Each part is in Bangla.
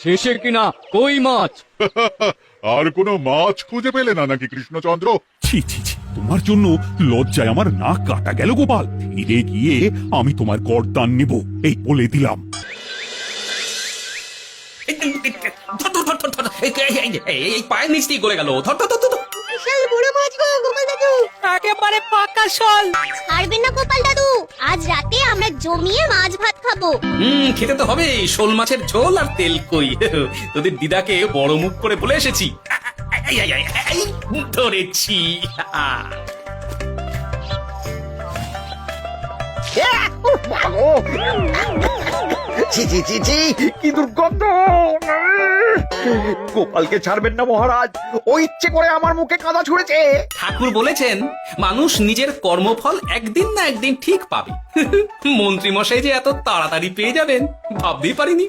শেষে কিনা কই মাছ। আর কোনো মাছ খুঁজে পেলে না নাকি কৃষ্ণচন্দ্র? ছি ছি ছি, তোমার জন্য লজ্জায় আমার নাক কাটা গেল গোপাল। ফিরে গিয়ে আমি তোমার গর্দান নেব, এই বলে দিলাম। এই পায়ের নিচ দিয়ে গলে গেল। ধর ধর ধর ধর। বিশাল বড় মাছ গো গোপাল দাদু। একেবারে পাকা শোল। ছাড়বেন না গোপাল দাদু, আজ রাতে আমরা জমিয়ে মাছ ভাত খাবো। খেতে তো হবে শোল মাছের ঝোল আর তেল কই। তোদের দিদাকে বড় মুখ করে বলে এসেছি। এই, ধরেছি। ছি ছি ছি ছি, কি দুর্গন্ধ! গোপালকে ছাড়বেন না মহারাজ, ও ইচ্ছে করে আমার মুখে কাদা ছুঁড়েছে। ঠাকুর বলেছেন মানুষ নিজের কর্মফল একদিন না একদিন ঠিক পাবে। মন্ত্রী মশাই যে এত তাড়াতাড়ি পেয়ে যাবেন ভাবতেই পারিনি।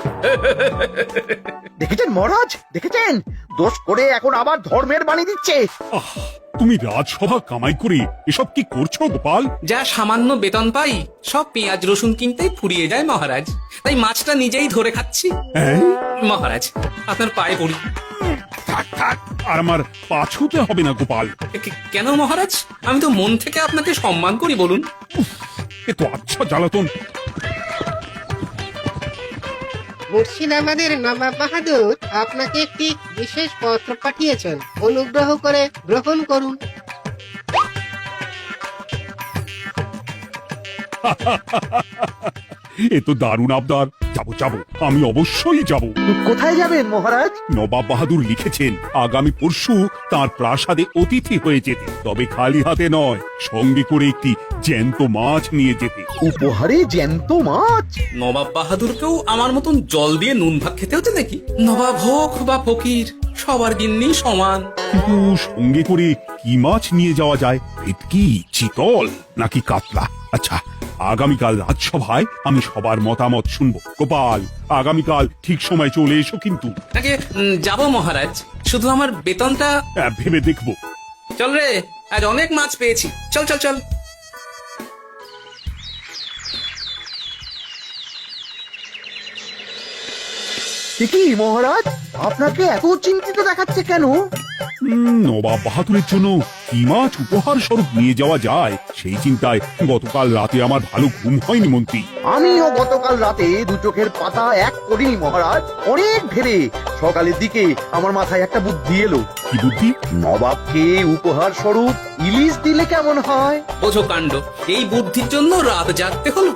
দেখেছেন মহারাজ, দেখেছেন? দোষ করে এখন আবার ধর্মের বাণী দিচ্ছে। আহ, তুমি রাজসভা কামাই করে এসব কি করছো গোপাল? যা সামান্য বেতন পাই সব পেঁয়াজ রসুন কিনতেই ফুরিয়ে যায় মহারাজ, তাই মাছটা নিজেই ধরে খাচ্ছি। হ্যাঁ? মহারাজ আপনার পায়ে পড়ি। থাক থাক, আর আমার পা ছুঁতে হবে না গোপাল। কেন মহারাজ? আমি তো মন থেকে আপনাকে সম্মান করি, বলুন। এ তো আচ্ছা জ্বালাতন। মুর্শিদাবাদের নবাব বাহাদুর আপনাকে একটি বিশেষ পত্র পাঠিয়েছেন, অনুগ্রহ করে গ্রহণ করুন। এ তো দারুণ আবদার। যাবো যাবো, আমি অবশ্যই যাব। কোথায় যাবেন মহারাজ? নবাব বাহাদুর লিখেছেন আগামী পরশু তার প্রাসাদে অতিথি হয়ে যেতে, তবে খালি হাতে নয়, সঙ্গে করে একটি জ্যান্ত মাছ নিয়ে যেতে। উপহারে জ্যান্ত মাছ? নবাব বাহাদুরকেও আমার মতন জল দিয়ে নুন ভাত খেতে হচ্ছে নাকি? নবাব হোক বা ফকির, সবার গিন্নি সমান। কিন্তু সঙ্গে করে কি মাছ নিয়ে যাওয়া যায়? ভেটকি, চিতল নাকি কাতলা? আচ্ছা, আগামীকাল রাজসভায় আমি সবার মতামত শুনবো। গোপাল, আগামীকাল ঠিক সময় চলে এসো কিন্তু। নাকি যাব মহারাজ, শুধু আমার বেতনটা ভেবে দেখবো। চল রে, আজ অনেক মাছ পেয়েছি। চল চল চল। কি মহারাজ, আপনাকে এত চিন্তিত দেখাচ্ছে কেন? নবাব বাহাদুরের জন্য কি মাছ উপহার স্বরূপ নিয়ে যাওয়া যায় সেই চিন্তায় গতকাল রাতে আমার ভালো ঘুম হয়নি মন্ত্রী। আমিও গতকাল রাতে দু চোখের পাতা এক করিনি মহারাজ, অনেক ভেবে সকালের দিকে আমার মাথায় একটা বুদ্ধি এলো। কি বুদ্ধি? নবাবকে উপহার স্বরূপ ইলিশ দিলে কেমন হয়? বোঝো কাণ্ড, এই বুদ্ধির জন্য রাত জাগতে হলো।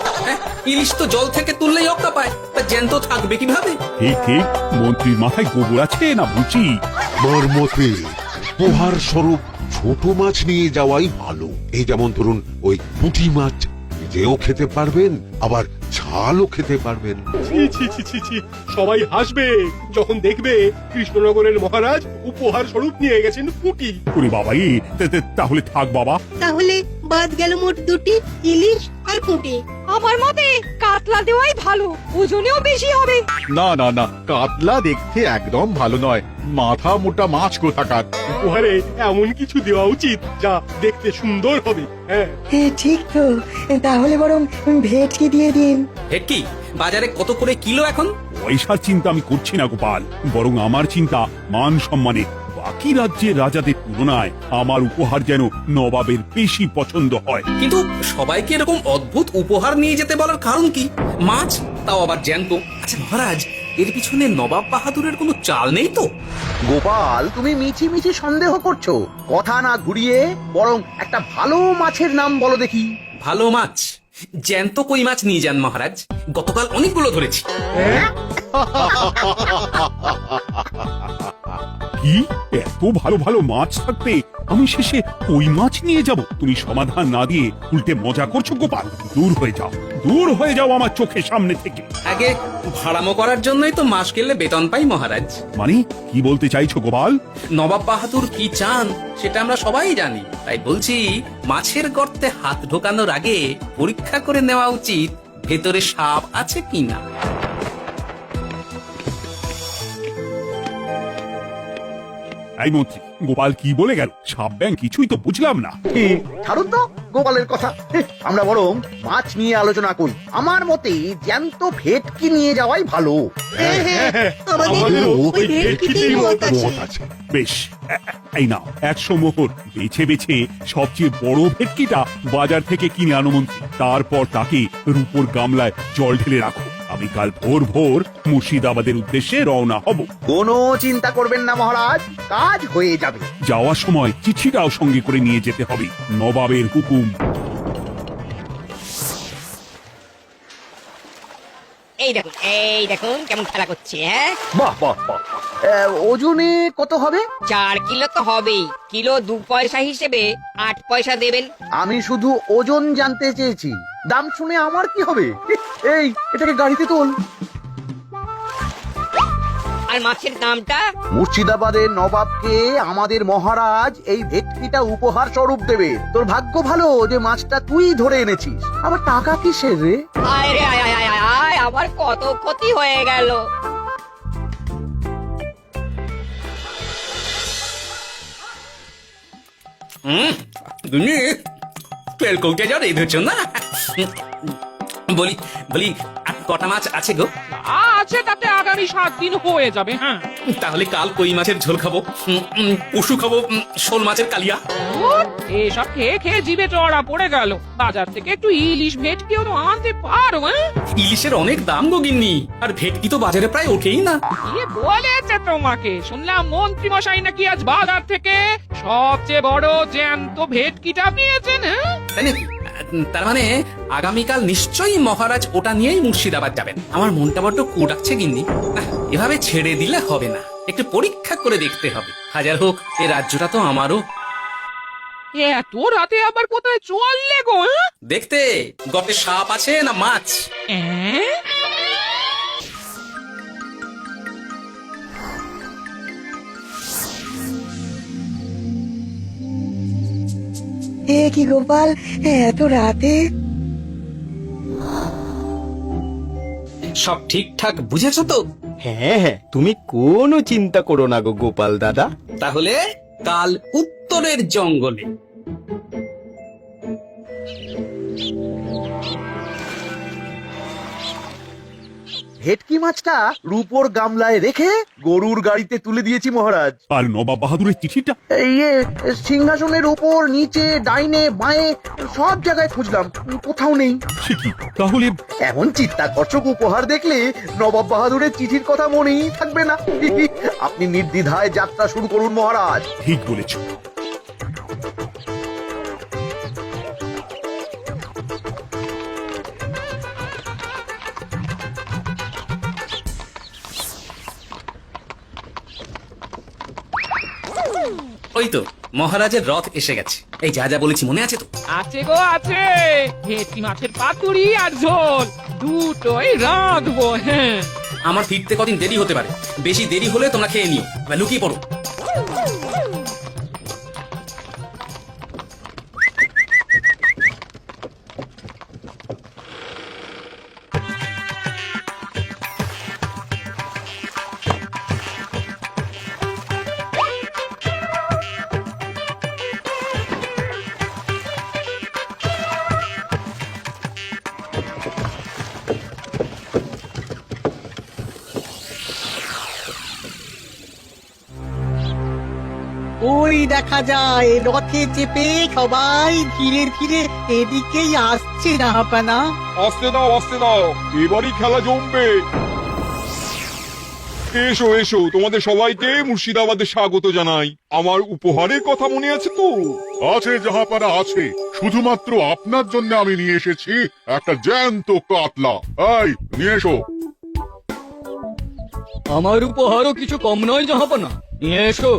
ইলিশ তো জল থেকে তুললেই অক্কা পায়, তা জ্যান্ত থাকবে কিভাবে? ঠিক ঠিক, মন্ত্রীর মাথায় গোবর আছে না বুঝি। আমার মতে উপহার স্বরূপ ছোট মাছ নিয়ে যাওয়াই ভালো। এই যেমন ধরুন ওই পুঁটি মাছ, নিজেও খেতে পারবেন আবার ঝালও খেতে পারবেন। ছি ছি ছি ছি ছি, সবাই হাসবে যখন দেখবে কৃষ্ণনগরের মহারাজ উপহার স্বরূপ নিয়ে গেছেন পুঁটি। ওরে বাবা, তাহলে থাক বাবা। তাহলে বাদ গেল মোট দুটি, ইলিশ আর পুঁটি। আমার মতে কাতলা দেওয়াই ভালো, ওজনেও বেশি হবে। না না না, কাতলা দেখতে একদম ভালো নয়, মাথা মোটা মাছ কোথাকার। উপহারে এমন কিছু দেওয়া উচিত যা দেখতে সুন্দর হবে। হ্যাঁ ঠিক তো, তাহলে বরং ভেটকি দিয়ে দিন। ভেটকি বাজারে কত করে কিলো এখন? পয়সার চিন্তা আমি করছি না গোপাল, বরং আমার চিন্তা মান সম্মানে। বাকি রাজ্যের রাজাদের তুলনায় আমার উপহার যেন নবাবের বেশি পছন্দ হয়। কিন্তু সবাইকে এরকম অদ্ভুত উপহার নিয়ে যেতে বলার কারণ কি? মাছ, তাও আবার জ্যান্ত। আচ্ছা মহারাজ, এর পিছনে নবাব বাহাদুরের কোনো চাল নেই তো? গোপাল, তুমি মিছি মিছি সন্দেহ করছো। কথা না ঘুরিয়ে বরং একটা ভালো মাছের নাম বলো দেখি। ভালো মাছ? জ্যান্ত কই মাছ নিয়ে যান মহারাজ, গতকাল অনেকগুলো ধরেছি। কি, এত ভালো ভালো মাছ থাকতে আমি শেষে কই মাছ নিয়ে যাব? তুমি সমাধান না দিয়ে উল্টে মজা করছো গোপাল। দূর হয়ে যাও, দূর হয়ে যাও আমার চোখের সামনে থেকে। আগে ভাড়ামো করার জন্যই তো মাস গেলে বেতন পাই মহারাজ। মানে কি বলতে চাইছো গোপাল? নবাব বাহাদুর কি চান সেটা আমরা সবাই জানি, তাই বলছি মাছের গর্তে হাত ঢোকানোর আগে পরীক্ষা করে নেওয়া উচিত ভেতরে সাপ আছে কিনা। এই মন্ত্রী, গোপাল কি বলে গেল? সাপ ব্যাং কিছুই তো বুঝলাম না। ছাড়ুন তো গোপালের কথা। আমরা বরং মাছ নিয়ে আলোচনা করি। আমার মতে জ্যান্ত ভেটকি নিয়ে যাওয়াই ভালো। আমাদেরও ওই ভেটকিতেই মত আছে। মত আছে। বেশ, এই নাও 100 মোহর। বেছে বেছে সবচেয়ে বড় ভেটকিটা বাজার থেকে কিনে আনো মন্ত্রী। তারপর তাকে রূপোর গামলায় জল ঢেলে রাখো। আমি কাল ভোর ভোর মুর্শিদাবাদের উদ্দেশ্যে রওনা হব। কোনো চিন্তা করবেন না মহারাজ, কাজ হয়ে যাবে। যাওয়ার সময় চিঠিটাও সঙ্গে করে নিয়ে যেতে হবে। নবাবের হুকুম। এই দেখুন কেমন খেলা করছে। হ্যাঁ, বাহ বাহ বাহ। ওজনে কত হবে? 4 কিলো তো হবেই। কিলো 2 পয়সা হিসেবে 8 পয়সা দেবেন। আমি শুধু ওজন জানতে চেয়েছি, দাম শুনে আমার কি হবে? এই এটাকে গাড়িতে তোল। আর মাছের দামটা? মুর্শিদাবাদের নবাবকে আমাদের মহারাজ এই ভেটকিটা উপহার স্বরূপ দেবে। তোর ভাগ্য ভালো যে মাছটা তুই ধরে এনেছিস। আবার টাকা কিসের রে? আয় রে আয় আয় আয় আয় আয়, আবার কত ক্ষতি হয়ে গেল। তুমি তেল কৌটে যা রেঁধেছ না? বলি বলি আর কটা মাছ আছে গো? আছে, তাতে আগামী 7 দিন হয়ে যাবে। হ্যাঁ, তাহলে কাল কই মাছের ঝোল খাবো, পশু খাবো শোল মাছের কালিয়া। এসব খেয়ে খেয়ে জিভে চড়া পড়ে গেল। বাজার থেকে একটু ইলিশ ভেটকিও তো আনতে পারো। ইলিশের অনেক দাম গো গিন্নি, আর ভেটকি তো বাজারে প্রায় ওঠেই না। কি বলেছে তোমাকে? শুনলাম মন্ত্রী মশাই নাকি আজ বাজার থেকে সবচেয়ে বড় জ্যান্ত ভেটকিটা পেয়েছেন। তাই নাকি? তার মানে আগামীকাল নিশ্চয়ই মহারাজ ওটা নিয়েই মুর্শিদাবাদ যাবেন। আমার মনটা বড্ড কুড়াচ্ছে গিন্নি। এভাবে ছেড়ে দিলে হবে না, একটু পরীক্ষা করে দেখতে হবে। হাজার হোক এ রাজ্যটা তো আমারও। এত রাতে আবার কোথায় চললে গো? দেখতে গর্তে সাপ আছে না মাছ। এ কি গোপাল, এত রাতে? সব ঠিকঠাক বুঝেছো তো? হ্যাঁ হ্যাঁ, তুমি কোনো চিন্তা করো না গো গোপাল দাদা। তাহলে কাল উত্তরের জঙ্গলে। ভেটকি মাছটা রূপোর গামলায় রেখে গরুর গাড়িতে তুলে দিয়েছি মহারাজ। আর নবাব বাহাদুরের চিঠিটা? ইয়ে সিংহাসনের উপর, নিচে, ডাইনে, বাঁয়ে সব জায়গায় খুঁজলাম, কোথাও নেই। সে কি তাহলে? এমন চিত্তাকর্ষক উপহার দেখলে নবাব বাহাদুরের চিঠির কথা মনেই থাকবে না। আপনি নির্দ্বিধায় যাত্রা শুরু করুন মহারাজ। ঠিক বলেছ। ওই তো মহারাজের রথ এসে গেছে। এই যা যা বলেছি মনে আছে তো? আছে গো আছে। ভেটকি মাছের পাতুরি আর ঝোল দুটোই রাঁধবো। হ্যাঁ, আমার ফিরতে কদিন দেরি হতে পারে, বেশি দেরি হলে তোমরা খেয়ে নিও, এবার লুকিয়ে পড়ো। ওই দেখা যায় রথে চেপে সবাই ধীরে ধীরে এদিকেই আসছে। জাহাপানা, আসতে দাও, এবারই খেলা জমবে। এসো এসো, তোমাদের সবাইকে মুর্শিদাবাদে স্বাগত জানাই। আমার উপহারের কথা মনে আছে তো? আছে জাহাপানা আছে, শুধুমাত্র আপনার জন্য আমি নিয়ে এসেছি একটা জ্যান্ত কাতলা। এই নিয়ে এসো। আমার উপহারও কিছু কম নয় জাহাপানা, নিয়ে এসো।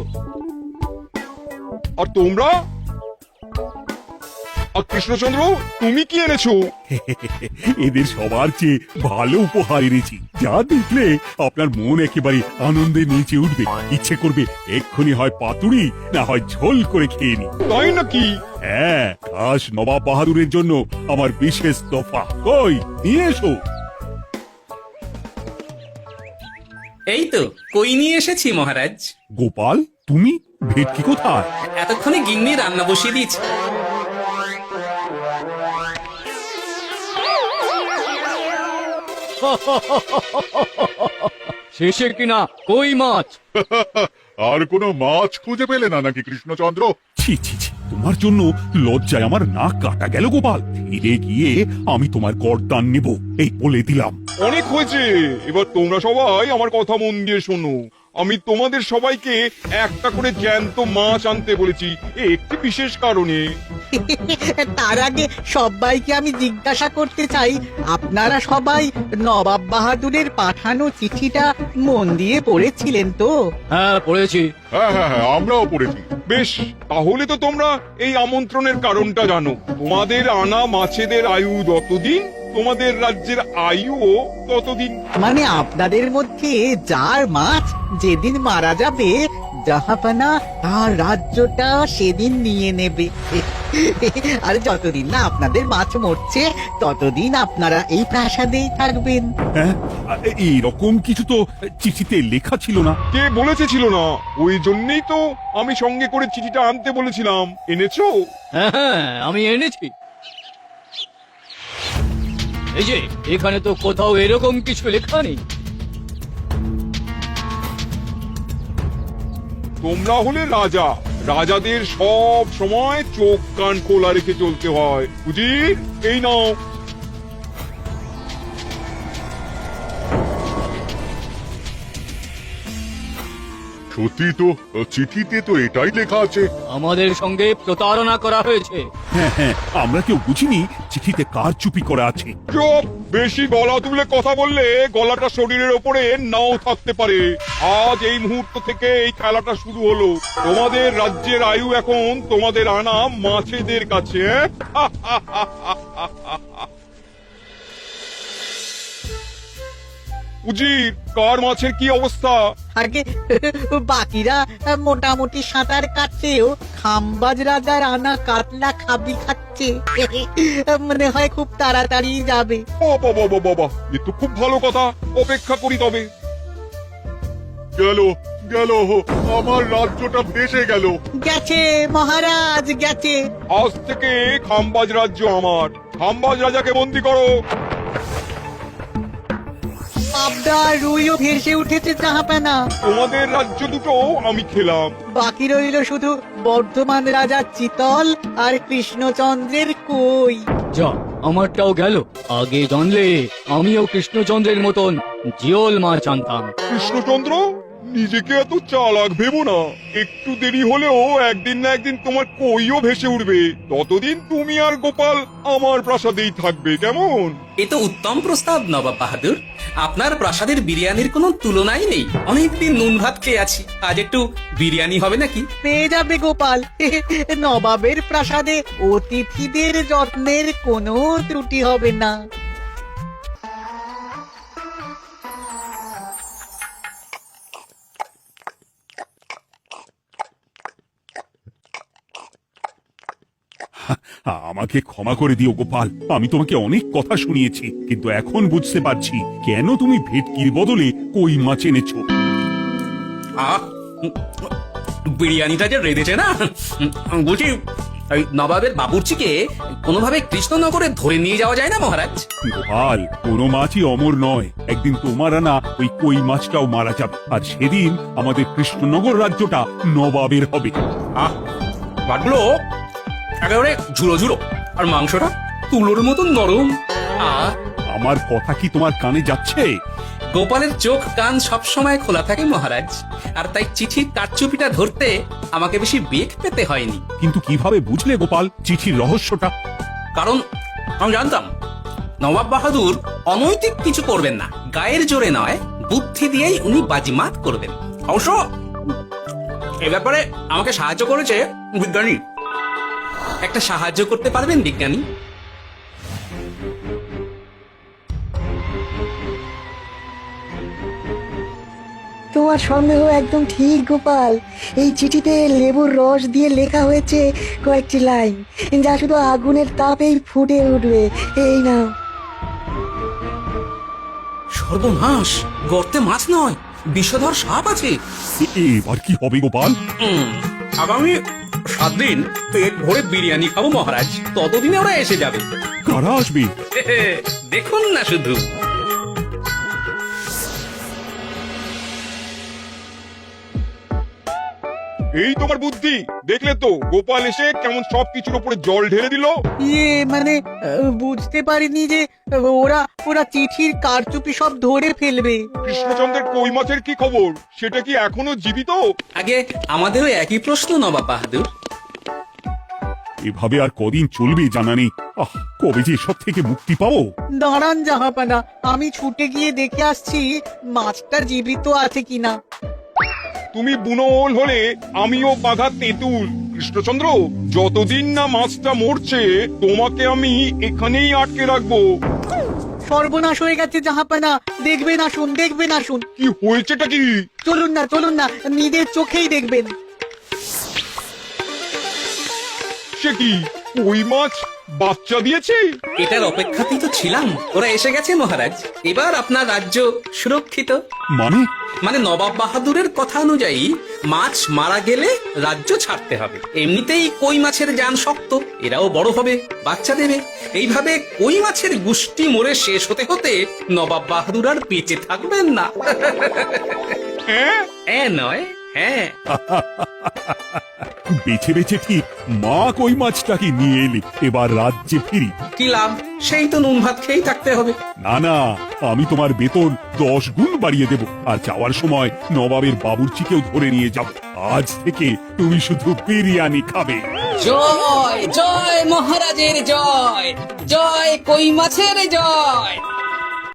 আর তোমরা? আর কৃষ্ণচন্দ্র, তুমি কি এনেছো? এদের সবার চেয়ে ভালো উপহার এনেছি, যা দেখলে আপনার মন একেবারে আনন্দে নেচে উঠবে। ইচ্ছে করবে এক্ষুনি হয় পাতুরি না হয় ঝোল করে খেয়ে নি। তাই নাকি? হ্যাঁ, খাস নবাব বাহাদুরের জন্য আমার বিশেষ তোফা। কই, নিয়ে এসো। এই তো কই নিয়ে এসেছি মহারাজ। গোপাল, তুমি ভেটকি কোথায়? এতক্ষণে গিন্নি রান্না বসিয়ে দিয়েছে। শেষে কিনা কই মাছ? আর কোনো মাছ খুঁজে পেলে না নাকি কৃষ্ণচন্দ্র? ছি ছি ছি, তোমার জন্য লজ্জায় আমার নাক কাটা গেল গোপাল। ফিরে গিয়ে আমি তোমার গর্দান নেব, এই বলে দিলাম। অনেক হয়েছে, এবার তোমরা সবাই আমার কথা মন দিয়ে শোনো। আমি তোমাদের সবাইকে একটা করে জ্যান্ত মাছ আনতে বলেছি একটি বিশেষ কারণে। তার আগে সবাইকে আমি জিজ্ঞাসা করতে চাই, আপনারা সবাই নবাব বাহাদুরের পাঠানো চিঠিটা মন দিয়ে পড়েছিলেন তো? হ্যাঁ পড়েছি। হ্যাঁ হ্যাঁ হ্যাঁ, আমরাও পড়েছি। বেশ, তাহলে তো তোমরা এই আমন্ত্রণের কারণটা জানো। তোমাদের আনা মাছেদের আয়ু যতদিন, তোমাদের রাজ্যের আয়ুও ততদিন। মানে আপনাদের মধ্যে যার মাছ যেদিন মারা যাবে, জাহাপানা তার রাজ্যটা সেদিন নিয়ে নেবে। আর যতদিন না আপনাদের মাছ মরছে, ততদিন আপনারা এই প্রাসাদেই থাকবেন। হ্যাঁ, এইরকম কিছু তো চিঠিতে লেখা ছিল না। কে বলেছে ছিল না? ওই জন্যই তো আমি সঙ্গে করে চিঠিটা আনতে বলেছিলাম। এনেছো? হ্যাঁ আমি এনেছি। এই যে এখানে তো কোথাও এরকম কিছু লেখা নেই। তোমরা হলে রাজা, রাজাদের সব সময় চোখ কান খোলা রেখে চলতে হয়। উজির, এই নাও। সত্যি তো, চিঠিতে তো এটাই লেখা আছে। আমাদের সঙ্গে প্রতারণা করা হয়েছে। হ্যাঁ হ্যাঁ, আমরা কেউ বুঝিনি চিঠিতে কার চুপি করা আছে। চুপ! বেশি গলা তুলে কথা বললে গলাটা শরীরের ওপরে নাও থাকতে পারে। আজ এই মুহূর্ত থেকে এই খেলাটা শুরু হলো। তোমাদের রাজ্যের আয়ু এখন তোমাদের আনা মাছেদের কাছে। উজির, কার মাছের কি অবস্থা? আগে বাকিরা মোটামুটি সাঁতার কাটছেও, খাম্বাজ রাজার আনা কাতলা খাবি খাচ্ছে। মনে হয় খুব তাড়াতাড়ি যাবে। বাবা বাবা বাবা, এ তো খুব ভালো কথা। অপেক্ষা করি তবে। গেল গেল, আমার রাজ্যটা ভেসে গেল। গেছে মহারাজ, গেছে। আজ থেকে খাম্বাজ রাজ্য আমার। খাম্বাজ রাজাকে বন্দি করো। আপনার রুইও ভেসে উঠেছে জাহাপানা। তোমাদের রাজ্য দুটো আমি খেলাম। বাকি রইল শুধু বর্ধমান রাজা চিতল আর কৃষ্ণচন্দ্রের কই। যা, আমারটাও গেল। আগে জানলে আমিও কৃষ্ণচন্দ্রের মতন জিওল মাছ আনতাম। কৃষ্ণচন্দ্র, নিজেকে এত চালাক ভেবো না। একটু দেরি হলেও একদিন না একদিন তোমার কইও ভেসে উঠবে। ততদিন তুমি আর গোপাল আমার প্রাসাদেই থাকবে, কেমন? এ তো উত্তম প্রস্তাব নবাব বাহাদুর। আপনার প্রাসাদের বিরিয়ানির কোনো তুলনাই নেই। অনেকদিন নুন ভাত খেয়ে আছি, আজ একটু বিরিয়ানি হবে নাকি? পেয়ে যাবে গোপাল। নবাবের প্রাসাদে অতিথিদের যত্নের কোনো ত্রুটি হবে না। আমাকে ক্ষমা করে দিও গোপাল, আমি তোমাকে অনেক কথা শুনিয়েছি, কিন্তু এখন বুঝতে পারছি কেন তুমি ভেটকির বদলে কই মাছ এনেছো। আহ, বিরিয়ানিটা যে রেঁধেছে না, বলছি এই নবাবের বাবুর্চিকে কোনোভাবে কৃষ্ণনগরে ধরে নিয়ে যাওয়া যায় না মহারাজ? গোপাল, কোনো মাছই অমর নয়। একদিন তোমার আনা ওই কই মাছটাও মারা যাবে, আর সেদিন আমাদের কৃষ্ণনগর রাজ্যটা নবাবের হবে। আহ, মাছগুলো একেবারে ঝুড়ো ঝুড়ো, আর মাংসটা তুলোর মতন নরম। আমার কথা কি তোমার কানে যাচ্ছে? গোপালের চোখ কান সবসময় খোলা থাকে মহারাজ, আর তাই চিঠির কারচুপিটা ধরতে আমাকে বেশি বেগ পেতে হয়নি। কিন্তু কিভাবে বুঝলে গোপাল চিঠির রহস্যটা? কারণ আমি জানতাম নবাব বাহাদুর অনৈতিক কিছু করবেন না। গায়ের জোরে নয়, বুদ্ধি দিয়েই উনি বাজিমাত করবেন। অবশ্য এ ব্যাপারে আমাকে সাহায্য করেছে বিজ্ঞানী। একটা সাহায্য করতে পারবেন বিজ্ঞানী? তোমার সন্দেহ একদম ঠিক গোপাল। এই চিঠিতে লেবুর রস দিয়ে লেখা হয়েছে কয়েকটি লাইন, যা শুধু আগুনের তাপেই ফুটে উঠবে। এই নাও। সর্বনাশ, গর্তে মাছ নয়, বিষধর সাপ আছে। এবার কি হবে গোপাল? আগামী 7 দিন পেট ভরে বিরিয়ানি খাবো মহারাজ, ততদিনে ওরা এসে যাবে। কারা আসবে? দেখুন না শুধু। এই তোমার বুদ্ধি, দেখলে তো গোপাল এসে কেমন সবকিছুর উপরে জল ঢেলে দিল। মানে বুঝতে পারিনি যে ওরা ওরা চিঠির কারচুপি সব ধরে ফেলবে। কৃষ্ণচন্দ্রের কই মাছের কি খবর? সেটা কি এখনো জীবিত? আগে আমাদেরও একই প্রশ্ন নবাব বাহাদুর। এভাবে আর কদিন চলবে জানা নেই। কবে যে এসব থেকে মুক্তি পাবো। দাঁড়ান জাহাপানা, আমি ছুটে গিয়ে দেখে আসছি মাছটা জীবিত আছে কিনা। তুমি বুনোল হলে আমিও বাঘা তেঁতুল। কৃষ্ণচন্দ্র, যতদিন না মাছটা মরছে তোমাকে আমি এখানেই আটকে রাখবো। সর্বনাশ হয়ে গেছে জাহাপানা, দেখবেন আসুন, দেখবেন আসুন। কি হয়েছেটা কি? চলুন না, নিজের চোখেই দেখবেন। সে কি, কই মাছ বাচ্চা দিয়েছে? এটার অপেক্ষাতেই তো ছিলাম। ওরা এসে গেছে মহারাজ, এবার আপনার রাজ্য সুরক্ষিত। মানে নবাব বাহাদুরের কথা অনুযায়ী মাছ মারা গেলে রাজ্য ছাড়তে হবে। এমনিতেই কই মাছের জান শক্ত, এরাও বড় হবে, বাচ্চা দেবে। এইভাবে কই মাছের গুষ্টি মরে শেষ হতে হতে নবাব বাহাদুর আর বেঁচে থাকবেন না। নয়, হ্যাঁ। বেছে বেছে ঠিক মা কই মাছটাকে নিয়ে এলে এবার রাজ্যে ফিরি। কি লাভ, সেই তো নুন ভাত খেয়েই থাকতে হবে। না, আমি তোমার বেতন 10 গুণ বাড়িয়ে দেব, আর যাওয়ার সময় নবাবের বাবুর্চিকেও ধরে নিয়ে যাব। আজ থেকে তুমি শুধু বিরিয়ানি খাবে। জয় জয় মহারাজের জয়, জয় কই মাছের জয়।